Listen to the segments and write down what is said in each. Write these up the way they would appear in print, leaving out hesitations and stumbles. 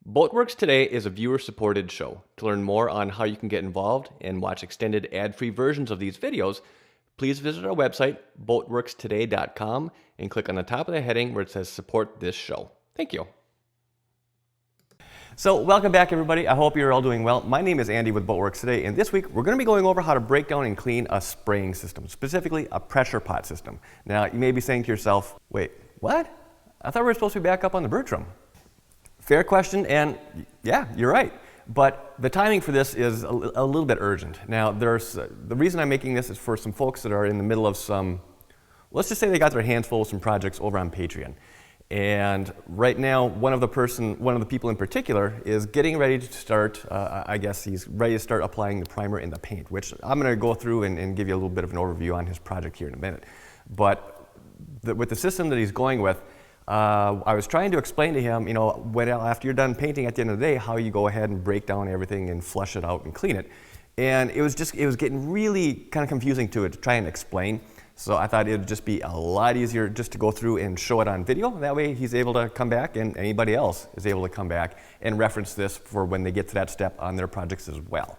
Boatworks Today is a viewer-supported show. To learn more on how you can get involved and watch extended ad-free versions of these videos, please visit our website, boatworkstoday.com, and click on the top of the heading where it says Support This Show. Thank you. So welcome back, everybody. I hope you're all doing well. My name is Andy with Boatworks Today, and this week we're going to be going over how to break down and clean a spraying system, specifically a pressure pot system. Now, you may be saying to yourself, wait, what? I thought we were supposed to be back up on the Bertram. Fair question, and yeah, you're right. But the timing for this is a little bit urgent. Now, the reason I'm making this is for some folks that are in the middle of some, let's just say they got their hands full with some projects over on Patreon. And right now, one of the people in particular is getting ready to start, I guess he's ready to start applying the primer and the paint, which I'm going to go through and give you a little bit of an overview on his project here in a minute. But with the system that he's going with, I was trying to explain to him, after you're done painting at the end of the day, how you go ahead and break down everything and flush it out and clean it. And it was getting really kind of confusing to try and explain. So I thought it would just be a lot easier just to go through and show it on video. That way he's able to come back and anybody else is able to come back and reference this for when they get to that step on their projects as well.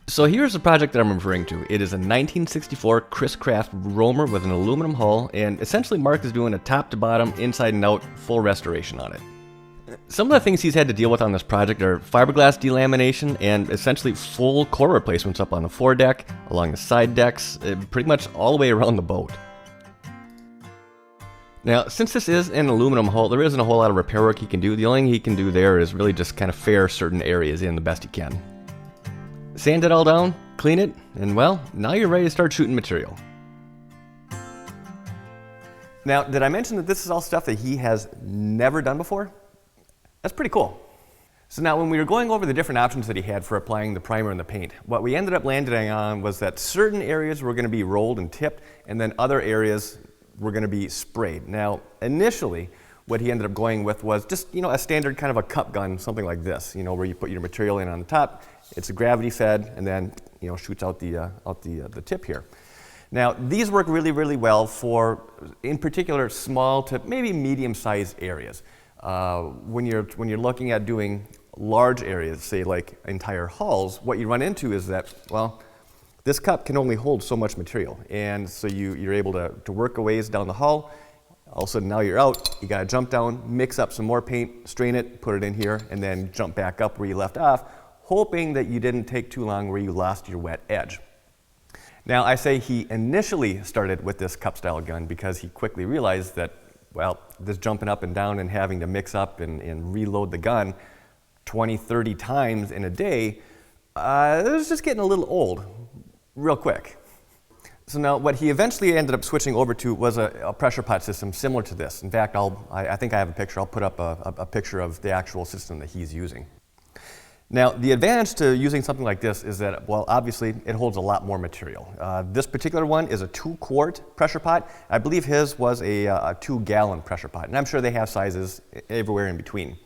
So here's the project that I'm referring to. It is a 1964 Chris Craft Roamer with an aluminum hull, and essentially Mark is doing a top to bottom, inside and out, full restoration on it. Some of the things he's had to deal with on this project are fiberglass delamination and essentially full core replacements up on the foredeck, along the side decks, pretty much all the way around the boat. Now, since this is an aluminum hull, there isn't a whole lot of repair work he can do. The only thing he can do there is really just kind of fair certain areas in the best he can. Sand it all down, clean it, and well, now you're ready to start shooting material. Now, did I mention that this is all stuff that he has never done before? That's pretty cool. So now when we were going over the different options that he had for applying the primer and the paint, what we ended up landing on was that certain areas were going to be rolled and tipped, and then other areas were going to be sprayed. Now, initially, what he ended up going with was just, a standard kind of a cup gun, something like this, where you put your material in on the top, it's a gravity fed, and then, shoots out the tip here. Now, these work really, really well for, in particular, small to maybe medium-sized areas. When you're looking at doing large areas, say like entire hulls, what you run into is that, well, this cup can only hold so much material, and so you're able to work a ways down the hull. All of a sudden, now you're out, you gotta jump down, mix up some more paint, strain it, put it in here, and then jump back up where you left off, hoping that you didn't take too long where you lost your wet edge. Now, I say he initially started with this cup-style gun because he quickly realized that, well, this jumping up and down and having to mix up and reload the gun 20, 30 times in a day, it was just getting a little old real quick. So now what he eventually ended up switching over to was a pressure pot system similar to this. In fact, I think I have a picture. I'll put up a picture of the actual system that he's using. Now, the advantage to using something like this is that, well, obviously, it holds a lot more material. This particular one is a 2-quart pressure pot. I believe his was a 2-gallon pressure pot, and I'm sure they have sizes everywhere in between.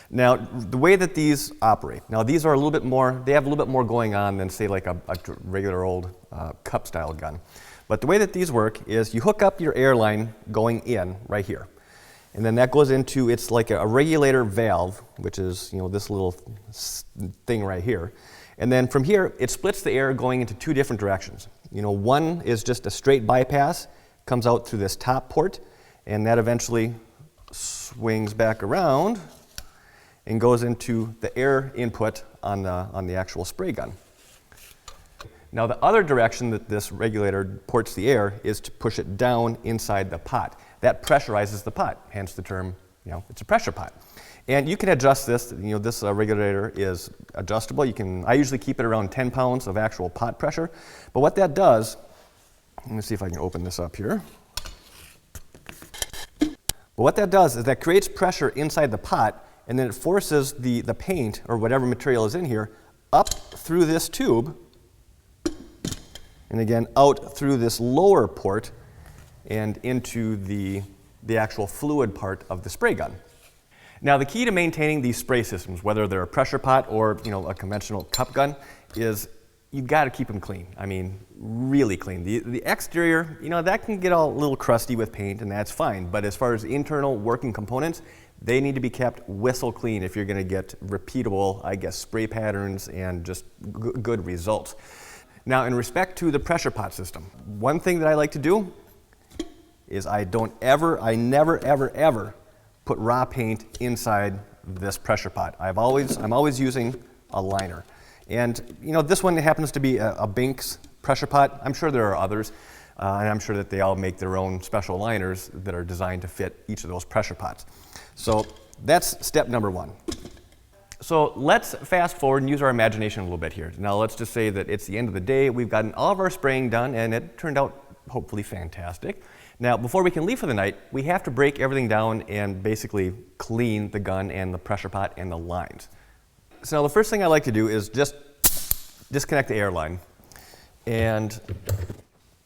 Now, the way that these operate, now these are a little bit more, they have a little bit more going on than, say, like a regular old cup-style gun. But the way that these work is you hook up your air line going in right here. And then that goes into, it's like a regulator valve, which is, this little thing right here. And then from here, it splits the air going into 2 different directions. One is just a straight bypass, comes out through this top port, and that eventually swings back around and goes into the air input on the actual spray gun. Now, the other direction that this regulator ports the air is to push it down inside the pot. That pressurizes the pot, hence the term, it's a pressure pot. And you can adjust this, this regulator is adjustable. I usually keep it around 10 pounds of actual pot pressure. But what that does, let me see if I can open this up here. But what that does is that creates pressure inside the pot, and then it forces the paint, or whatever material is in here, up through this tube, and again, out through this lower port, and into the actual fluid part of the spray gun. Now, the key to maintaining these spray systems, whether they're a pressure pot or a conventional cup gun, is you've got to keep them clean. I mean, really clean. The exterior, you know, that can get all a little crusty with paint, and that's fine. But as far as the internal working components, they need to be kept whistle clean if you're going to get repeatable, I guess, spray patterns and just good results. Now, in respect to the pressure pot system, one thing that I like to do is I never, ever put raw paint inside this pressure pot. I'm always using a liner. And you know, this one happens to be a Binks pressure pot. I'm sure there are others, and I'm sure that they all make their own special liners that are designed to fit each of those pressure pots. So that's step number one. So let's fast forward and use our imagination a little bit here. Now let's just say that it's the end of the day, we've gotten all of our spraying done, and it turned out hopefully fantastic. Now, before we can leave for the night, we have to break everything down and basically clean the gun and the pressure pot and the lines. So now the first thing I like to do is just disconnect the air line. And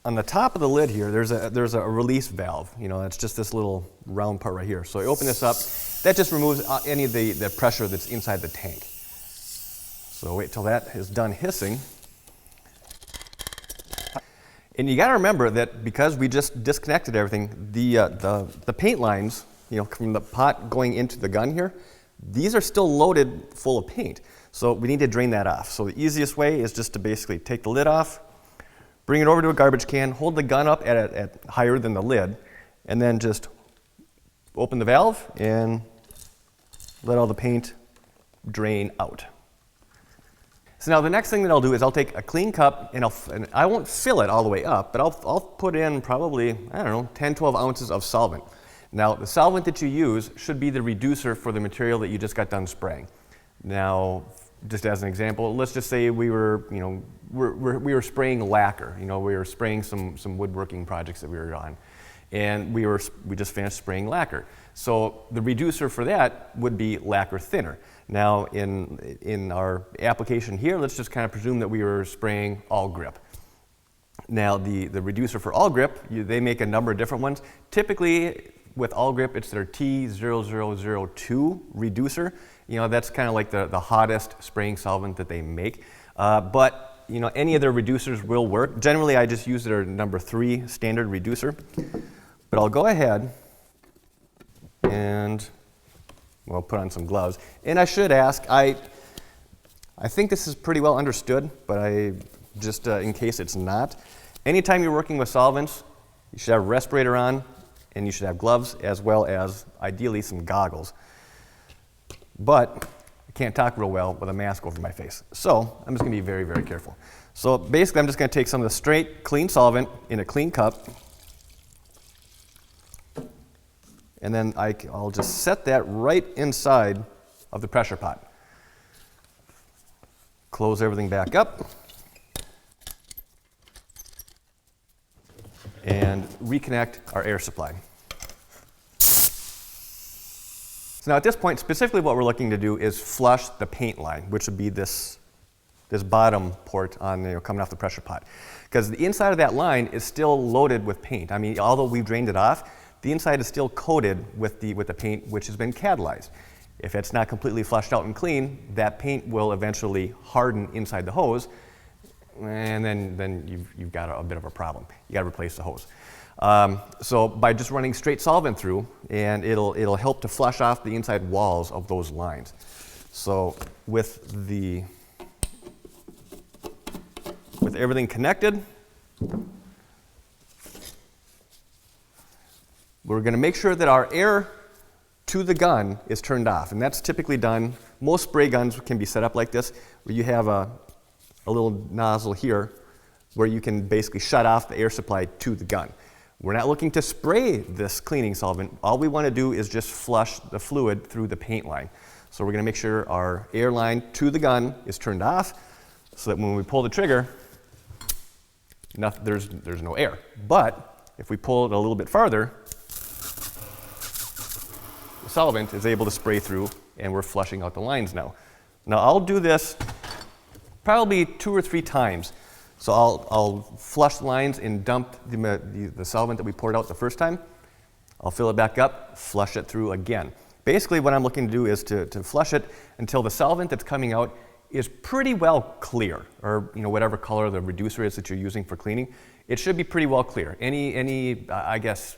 on the top of the lid here, there's a release valve. You know, it's just this little round part right here. So I open this up. That just removes any of the pressure that's inside the tank. So wait till that is done hissing. And you got to remember that because we just disconnected everything, the paint lines, you know, from the pot going into the gun here, these are still loaded full of paint. So we need to drain that off. So the easiest way is just to basically take the lid off, bring it over to a garbage can, hold the gun up at higher than the lid, and then just open the valve and let all the paint drain out. So now the next thing that I'll do is I'll take a clean cup and I won't fill it all the way up, but I'll put in probably, I don't know, 10, 12 ounces of solvent. Now the solvent that you use should be the reducer for the material that you just got done spraying. Now, just as an example, let's just say we were spraying lacquer. You know, we were spraying some woodworking projects that we were on, and we just finished spraying lacquer. So the reducer for that would be lacquer thinner. Now, in our application here, let's just kind of presume that we were spraying all grip. Now, the reducer for all grip, they make a number of different ones. Typically, with all grip, it's their T0002 reducer. You know, that's kind of like the hottest spraying solvent that they make. But, you know, any of their reducers will work. Generally, I just use their number 3 standard reducer. But I'll go ahead and, well, put on some gloves. And I should ask, I think this is pretty well understood, but in case it's not, anytime you're working with solvents, you should have a respirator on, and you should have gloves as well as ideally some goggles. But I can't talk real well with a mask over my face. So I'm just going to be very, very careful. So basically I'm just going to take some of the straight clean solvent in a clean cup, and then I'll just set that right inside of the pressure pot. Close everything back up and reconnect our air supply. So now at this point, specifically what we're looking to do is flush the paint line, which would be this bottom port on, you know, coming off the pressure pot. Because the inside of that line is still loaded with paint. I mean, although we've drained it off, the inside is still coated with the paint which has been catalyzed. If it's not completely flushed out and clean, that paint will eventually harden inside the hose, and then you've got a bit of a problem. You got to replace the hose. So by just running straight solvent through, and it'll help to flush off the inside walls of those lines. So with everything connected, we're going to make sure that our air to the gun is turned off, and that's typically done. Most spray guns can be set up like this, where you have a little nozzle here where you can basically shut off the air supply to the gun. We're not looking to spray this cleaning solvent. All we want to do is just flush the fluid through the paint line. So we're going to make sure our air line to the gun is turned off, so that when we pull the trigger, there's no air. But if we pull it a little bit farther, the solvent is able to spray through, and we're flushing out the lines now. Now I'll do this probably 2 or 3 times. So I'll flush the lines and dump the solvent that we poured out the first time. I'll fill it back up, flush it through again. Basically what I'm looking to do is to flush it until the solvent that's coming out is pretty well clear, or whatever color the reducer is that you're using for cleaning, it should be pretty well clear. Any I guess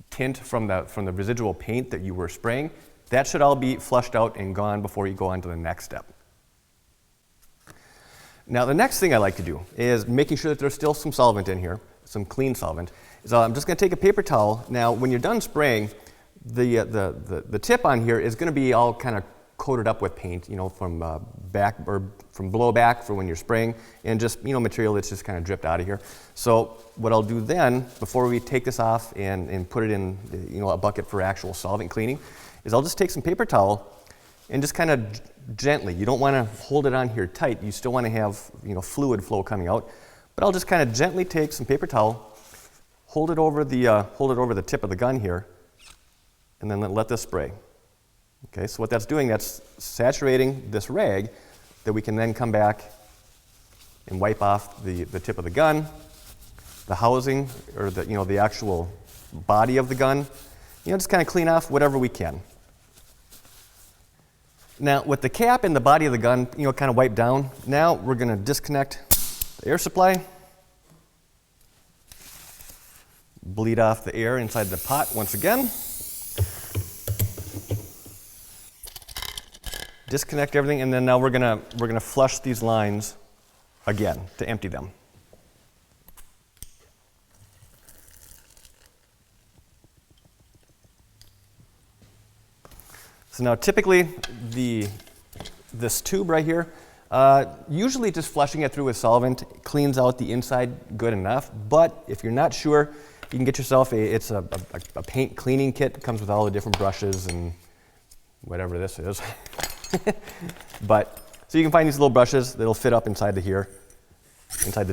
tint from the residual paint that you were spraying, that should all be flushed out and gone before you go on to the next step. Now the next thing I like to do is making sure that there's still some solvent in here, some clean solvent. So I'm just going to take a paper towel. Now when you're done spraying, the tip on here is going to be all kind of coated up with paint, from back or from blowback for when you're spraying, and just material that's just kind of dripped out of here. So what I'll do then, before we take this off and put it in a bucket for actual solvent cleaning, is I'll just take some paper towel and just kind of gently. You don't want to hold it on here tight. You still want to have fluid flow coming out, but I'll just kind of gently take some paper towel, hold it over the tip of the gun here, and then let this spray. Okay, so what that's doing, that's saturating this rag that we can then come back and wipe off the tip of the gun, the housing, or the actual body of the gun. Just kind of clean off whatever we can. Now with the cap and the body of the gun, kind of wiped down, now we're going to disconnect the air supply, bleed off the air inside the pot once again, disconnect everything, and then now we're gonna flush these lines again to empty them. So now typically this tube right here, usually just flushing it through with solvent cleans out the inside good enough, but if you're not sure, you can get yourself a paint cleaning kit. It comes with all the different brushes and whatever this is. So you can find these little brushes that'll fit up inside the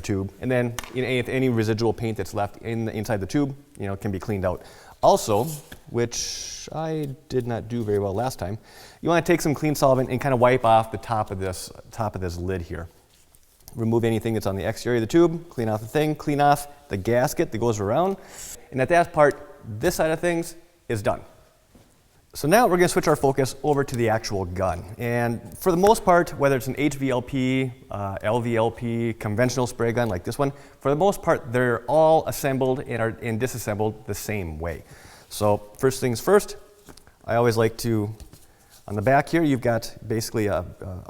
tube, and then any residual paint that's left inside the tube, can be cleaned out. Also, which I did not do very well last time, you want to take some clean solvent and kind of wipe off the top of this lid here. Remove anything that's on the exterior of the tube, clean off the thing, clean off the gasket that goes around, and at that part, this side of things is done. So now we're going to switch our focus over to the actual gun. And for the most part, whether it's an HVLP, LVLP, conventional spray gun like this one, for the most part, they're all assembled and disassembled the same way. So first things first, I always like to, on the back here, you've got basically a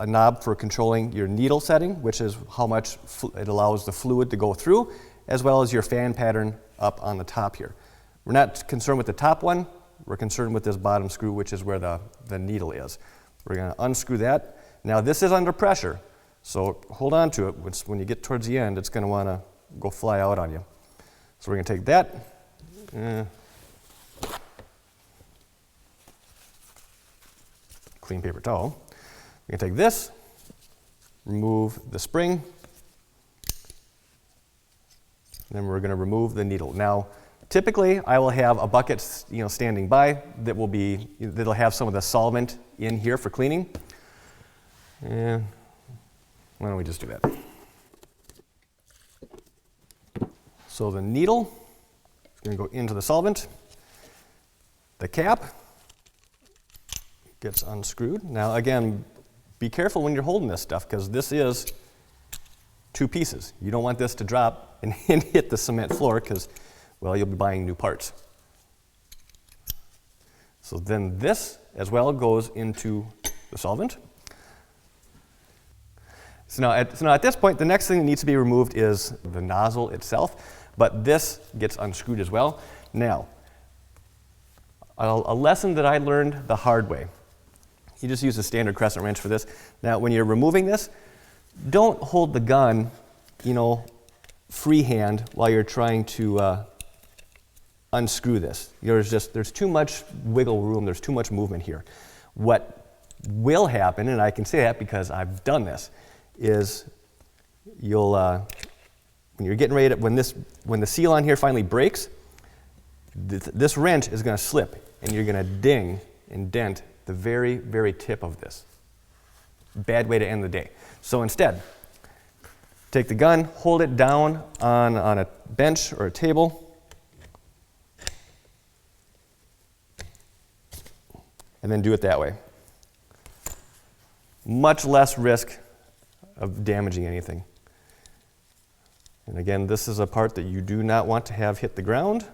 knob for controlling your needle setting, which is how much it allows the fluid to go through, as well as your fan pattern up on the top here. We're not concerned with the top one. We're concerned with this bottom screw, which is where the needle is. We're going to unscrew that. Now this is under pressure, so hold on to it. When you get towards the end, it's going to want to go fly out on you. So we're going to take that, clean paper towel. We're going to take this, remove the spring, and then we're going to remove the needle. Now, typically, I will have a bucket, standing by that'll have some of the solvent in here for cleaning. And why don't we just do that? So the needle is going to go into the solvent. The cap gets unscrewed. Now again, be careful when you're holding this stuff, because this is two pieces. You don't want this to drop and hit the cement floor, because well, you'll be buying new parts. So then this as well goes into the solvent. So now at this point, the next thing that needs to be removed is the nozzle itself, but this gets unscrewed as well. Now, a lesson that I learned the hard way. You just use a standard crescent wrench for this. Now, when you're removing this, don't hold the gun, freehand while you're trying to unscrew this. There's too much wiggle room, there's too much movement here. What will happen, and I can say that because I've done this, is you'll, when you're getting ready to, when the seal on here finally breaks, this wrench is going to slip, and you're going to ding and dent the very, very tip of this. Bad way to end the day. So instead, take the gun, hold it down on a bench or a table, and then do it that way. Much less risk of damaging anything. And again, this is a part that you do not want to have hit the ground.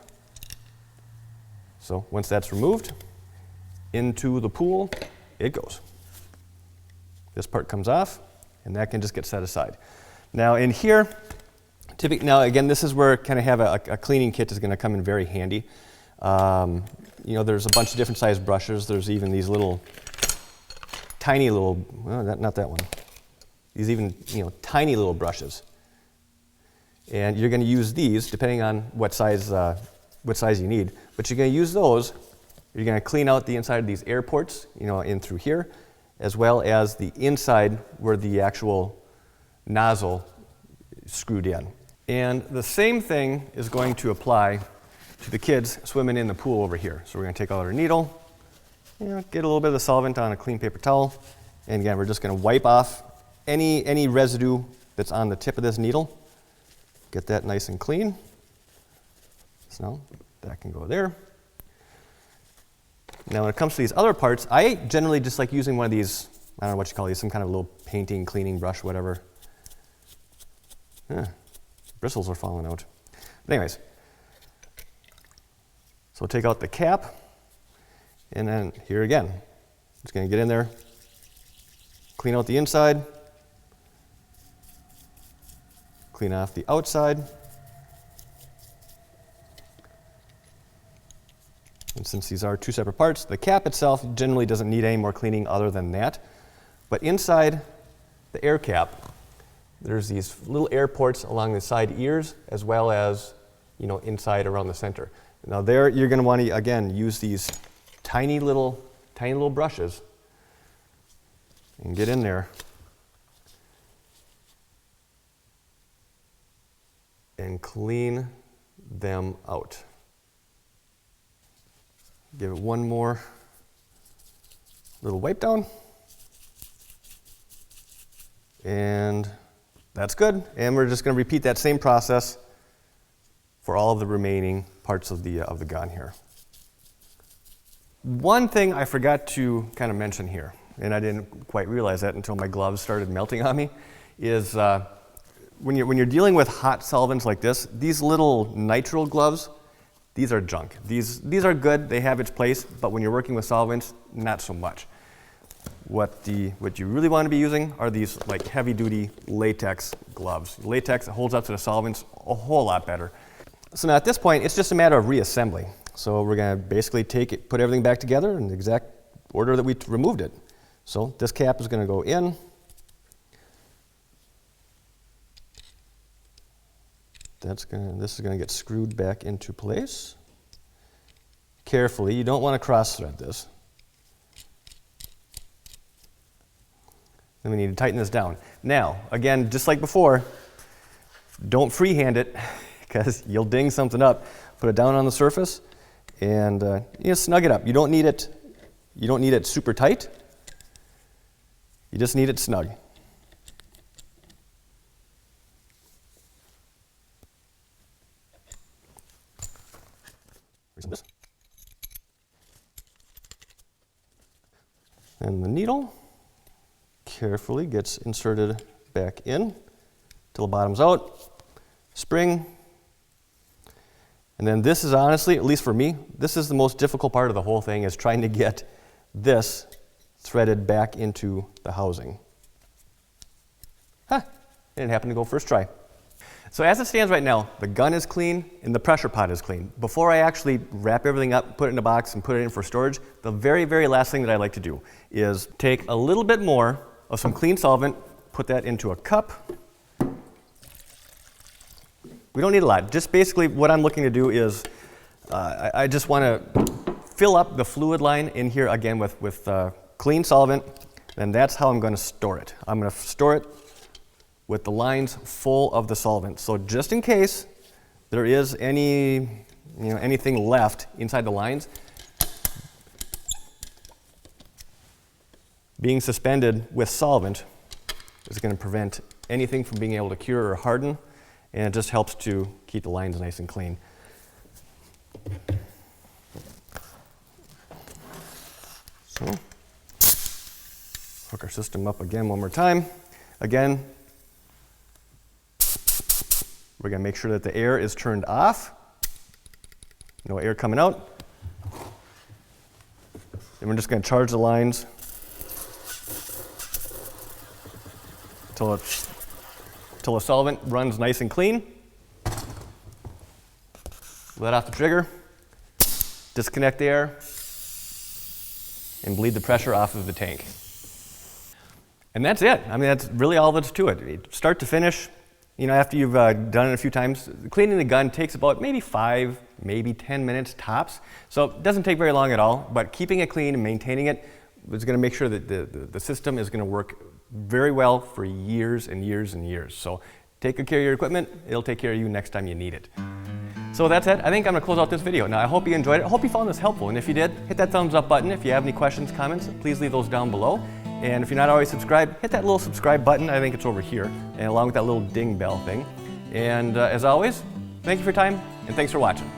So once that's removed, into the pool it goes. This part comes off, and that can just get set aside. Now in here, now again, this is where kind of have a cleaning kit is going to come in very handy. You know, there's a bunch of different size brushes. There's even these little, tiny little, well, not that one. These even, you know, tiny little brushes. And you're going to use these depending on what size you need. But you're going to use those. You're going to clean out the inside of these air ports, you know, in through here, as well as the inside where the actual nozzle is screwed in. And the same thing is going to apply to the kids swimming in the pool over here. So we're going to take out our needle, you know, get a little bit of the solvent on a clean paper towel, and again, we're just going to wipe off any residue that's on the tip of this needle. Get that nice and clean. So that can go there. Now when it comes to these other parts, I generally just like using one of these, I don't know what you call these, some kind of little painting, cleaning brush, whatever. Bristles are falling out. But anyways, so take out the cap, and then here again, just going to get in there, clean out the inside, clean off the outside. And since these are two separate parts, the cap itself generally doesn't need any more cleaning other than that. But inside the air cap, there's these little air ports along the side ears, as well as, you know, inside around the center. Now there, you're going to want to, again, use these tiny little brushes and get in there and clean them out. Give it one more little wipe down, and that's good. And we're just going to repeat that same process for all of the remaining parts of the gun here. One thing I forgot to kind of mention here, and I didn't quite realize that until my gloves started melting on me, is when you're dealing with hot solvents like this, these little nitrile gloves, these are junk. These are good, they have its place, but when you're working with solvents, not so much. What you really want to be using are these like heavy duty latex gloves. Latex holds up to the solvents a whole lot better. So now at this point, it's just a matter of reassembly. So we're going to basically put everything back together in the exact order that we removed it. So this cap is going to go in. This is going to get screwed back into place. Carefully, you don't want to cross thread this. Then we need to tighten this down. Now, again, just like before, don't freehand it because you'll ding something up. Put it down on the surface and you know, snug it up. You don't need it super tight. You just need it snug. And the needle carefully gets inserted back in till the bottom's out. Spring. And then this is honestly, at least for me, this is the most difficult part of the whole thing, is trying to get this threaded back into the housing. It didn't happen to go first try. So as it stands right now, the gun is clean and the pressure pot is clean. Before I actually wrap everything up, put it in a box, and put it in for storage, the very, very last thing that I like to do is take a little bit more of some clean solvent, put that into a cup. We don't need a lot. Just basically what I'm looking to do is I just want to fill up the fluid line in here again with clean solvent, and that's how I'm going to store it. I'm going to store it with the lines full of the solvent. So just in case there is anything left inside the lines, being suspended with solvent is going to prevent anything from being able to cure or harden, and it just helps to keep the lines nice and clean. So, hook our system up again one more time. Again, we're going to make sure that the air is turned off. No air coming out. Then we're just going to charge the lines until the solvent runs nice and clean. Let off the trigger, disconnect the air, and bleed the pressure off of the tank. And that's it. I mean, that's really all that's to it. Start to finish, after you've done it a few times, cleaning the gun takes about maybe 5, maybe 10 minutes tops. So it doesn't take very long at all, but keeping it clean and maintaining it is going to make sure that the system is going to work very well for years and years and years. So take good care of your equipment. It'll take care of you next time you need it. So that's it. I think I'm going to close out this video. Now, I hope you enjoyed it. I hope you found this helpful. And if you did, hit that thumbs up button. If you have any questions, comments, please leave those down below. And if you're not already subscribed, hit that little subscribe button. I think it's over here, and along with that little ding bell thing. And as always, thank you for your time, and thanks for watching.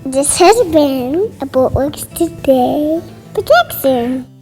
This has been a Boatworks Today production.